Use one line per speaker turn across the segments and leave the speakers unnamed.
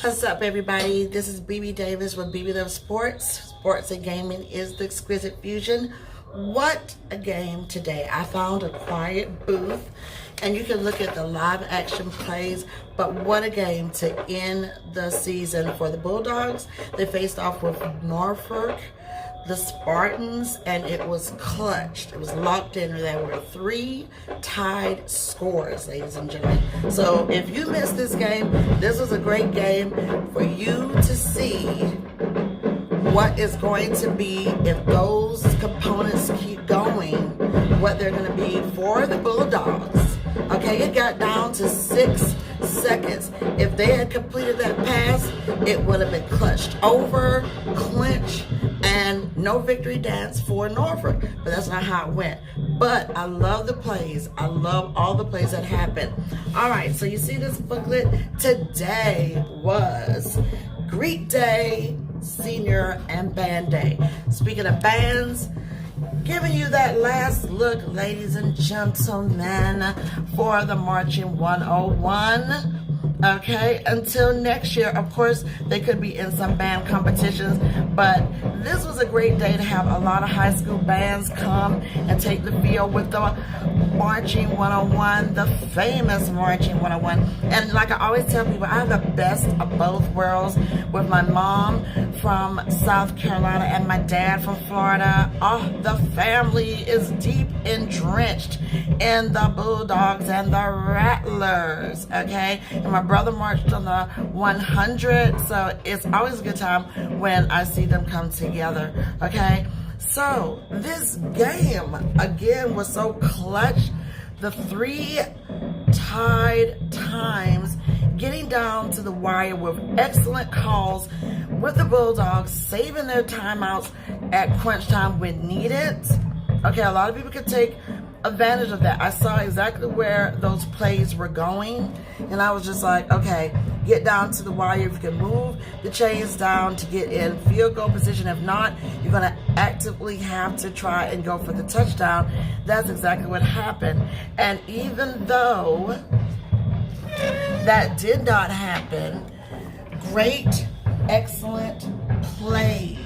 What's up, everybody? This is BEBE Davis with BEBE Loves Sports. Sports and gaming is the exquisite fusion. What a game today. I found a quiet booth and you can look at the live action plays, but what a game to end the season for the Bulldogs. They faced off with Norfolk, the Spartans, and it was clutched. It was locked in. There were 3 tied scores, ladies and gentlemen. So if you missed this game, this was a great game for you to see what is going to be, if those components keep going, what they're going to be for the Bulldogs. Okay, it got down to 6 seconds. If they had completed that pass, it would have been clutched over, clinch, and no victory dance for Norfolk. But that's not how it went. But I love the plays. I love all the plays that happened. All right, so you see this booklet? Today was Greek Day, Senior, and Band Day. Speaking of bands, giving you that last look, ladies and gentlemen, for the Marching 101. Okay, until next year, of course, they could be in some band competitions, but this was a great day to have a lot of high school bands come and take the field with the Marching 101, the famous Marching 101. And like I always tell people, I have the best of both worlds with my mom from South Carolina and my dad from Florida. Oh, the family is deep entrenched in the Bulldogs and the Rattlers, okay? And my brother marched on the 100, so it's always a good time when I see them come together, okay? So this game again was so clutch. The 3 tied times, getting down to the wire with excellent calls, with the Bulldogs saving their timeouts at crunch time when needed. Okay, a lot of people could take advantage of that. I saw exactly where those plays were going, and I was just like, okay, get down to the wire. If you can move the chains down to get in field goal position. If not, you're going to actively have to try and go for the touchdown. That's exactly what happened. And even though that did not happen, great, excellent plays.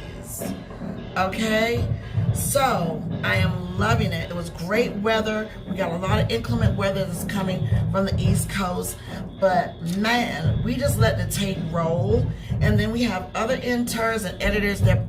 Okay, so I am loving it. It was great weather. We got a lot of inclement weather that's coming from the East Coast, but man, we just let the tape roll. And then we have other interns and editors that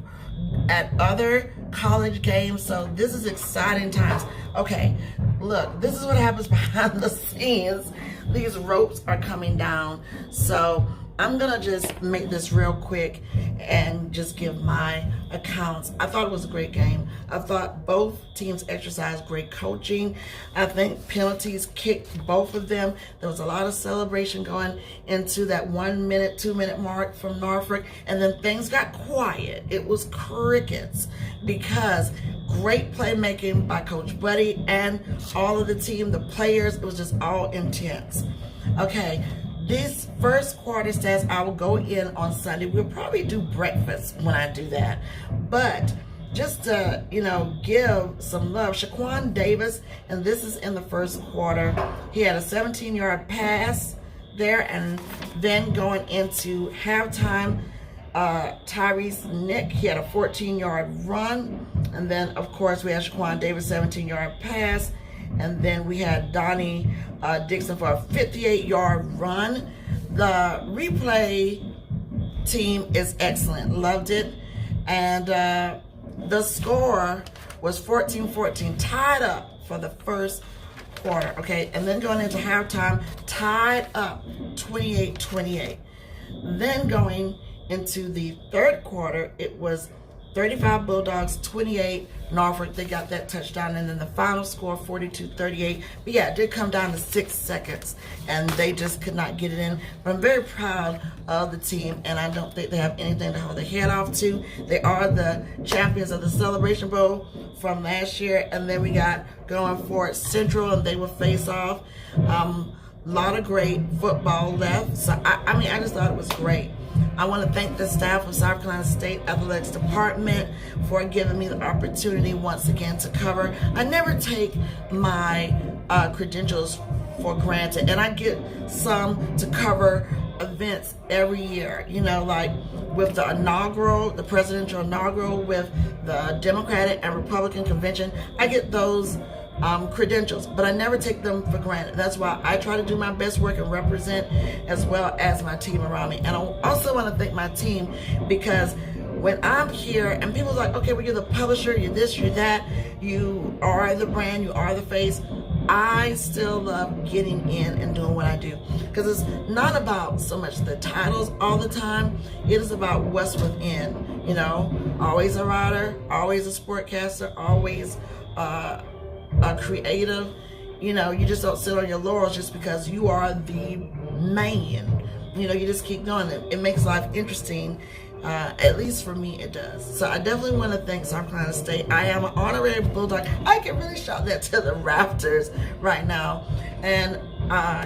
at other college games, so this is exciting times. Okay, look, this is what happens behind the scenes. These ropes are coming down, so I'm gonna just make this real quick and just give my accounts. I thought it was a great game. I thought both teams exercised great coaching. I think penalties kicked both of them. There was a lot of celebration going into that 1 minute, 2 minute mark from Norfolk, and then things got quiet. It was crickets because great playmaking by Coach Buddy and all of the team, the players. It was just all intense. Okay. This first quarter stats, I will go in on Sunday. We'll probably do breakfast when I do that. But just to, give some love, Shaquan Davis, and this is in the first quarter, he had a 17-yard pass there, and then going into halftime, Tyrese Nick, he had a 14-yard run, and then, of course, we had Shaquan Davis, 17-yard pass, and then we had Donnie Dixon for a 58-yard run. The replay team is excellent. Loved it. And the score was 14-14, tied up for the first quarter. Okay, and then going into halftime, tied up 28-28. Then going into the third quarter, it was 35 Bulldogs, 28 Norfolk. They got that touchdown, and then the final score 42-38. But yeah, it did come down to 6 seconds, and they just could not get it in. But I'm very proud of the team, and I don't think they have anything to hold their head off to. They are the champions of the Celebration Bowl from last year, and then we got going for Central, and they will face off. A lot of great football left, so I just thought it was great. I want to thank the staff of South Carolina State Athletics Department for giving me the opportunity once again to cover. I never take my credentials for granted, and I get some to cover events every year, you know, like with the presidential inaugural, with the Democratic and Republican convention. I get those credentials, but I never take them for granted. That's why I try to do my best work and represent, as well as my team around me. And I also want to thank my team, because when I'm here and people are like, okay, well, you're the publisher, you're this, you're that, you are the brand, you are the face, I still love getting in and doing what I do, because it's not about so much the titles all the time. It is about what's within, you know. Always a writer, always a sportcaster, always a creative. You know, you just don't sit on your laurels just because you are the man. You know, you just keep going. It makes life interesting. At least for me, it does. So I definitely want to thank South Carolina State. I am an honorary Bulldog. I can really shout that to the rafters right now. And,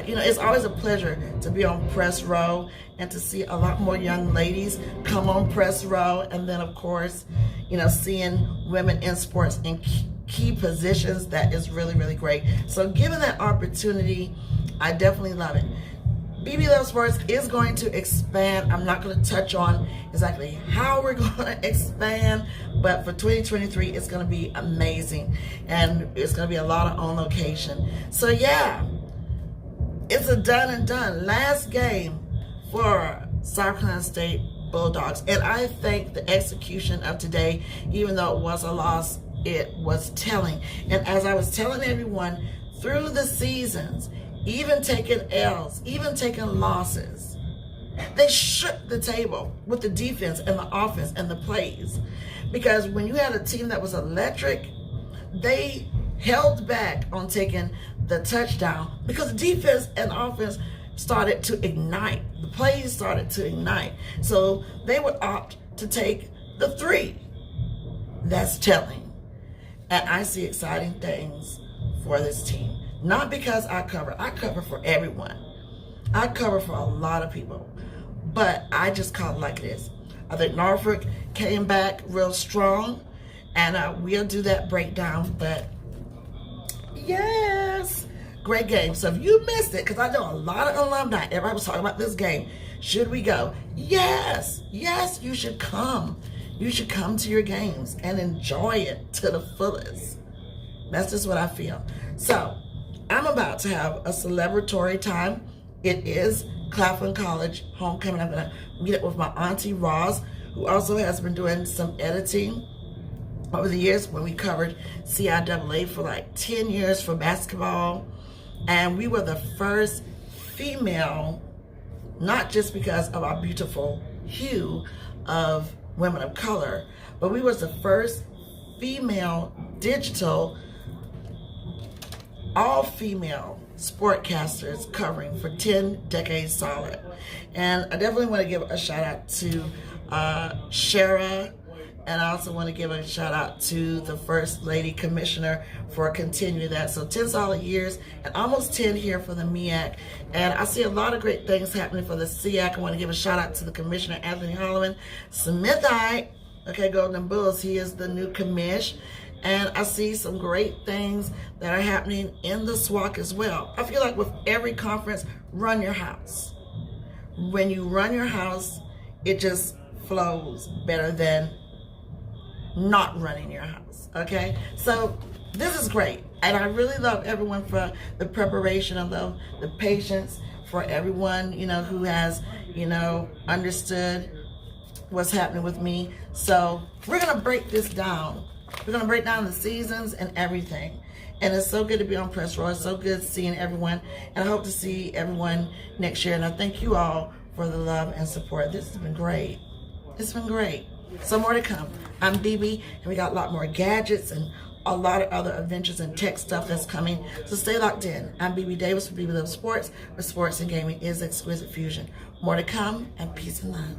you know, it's always a pleasure to be on press row and to see a lot more young ladies come on press row. And then, of course, you know, seeing women in sports in key positions, that is really, really great. So given that opportunity, I definitely love it. BEBE Love Sports is going to expand. I'm not going to touch on exactly how we're going to expand, but for 2023, it's going to be amazing. And it's going to be a lot of on location. So yeah, it's a done and done. Last game for South Carolina State Bulldogs. And I think the execution of today, even though it was a loss, it was telling. And as I was telling everyone through the seasons, even taking L's, even taking losses, they shook the table with the defense and the offense and the plays. Because when you had a team that was electric, they held back on taking the touchdown because the defense and offense started to ignite. The plays started to ignite. So they would opt to take the 3. That's telling. And I see exciting things for this team. Not because I cover for everyone. I cover for a lot of people. But I just call it like it is. I think Norfolk came back real strong, and we'll do that breakdown. But yes, great game. So if you missed it, because I know a lot of alumni, everybody was talking about this game. Should we go? Yes, yes, you should come. You should come to your games and enjoy it to the fullest. That's just what I feel. So I'm about to have a celebratory time. It is Claflin College homecoming. I'm going to meet up with my auntie Roz, who also has been doing some editing over the years when we covered CIAA for like 10 years for basketball. And we were the first female, not just because of our beautiful hue of women of color, but we was the first female digital all-female sportcasters covering for 10 decades solid. And I definitely want to give a shout out to Shara, and I also want to give a shout out to the First Lady Commissioner for continuing that. So 10 solid years and almost 10 here for the Meac. And I see a lot of great things happening for the CLOAK. I want to give a shout out to the Commissioner, Anthony Holloman Smithite. Okay, Golden Bulls, he is the new commish. And I see some great things that are happening in the SWAC as well. I feel like with every conference, run your house. When you run your house, it just flows better than not running your house, okay? So this is great. And I really love everyone for the preparation. I love the patience for everyone, you know, who has, you know, understood what's happening with me. So we're gonna break this down. We're going to break down the seasons and everything. And it's so good to be on Press Row. It's so good seeing everyone. And I hope to see everyone next year. And I thank you all for the love and support. This has been great. It's been great. So more to come. I'm BEBE, and we got a lot more gadgets and a lot of other adventures and tech stuff that's coming. So stay locked in. I'm BEBE Davis for BEBE Love Sports, where sports and gaming is exquisite fusion. More to come, and peace and love.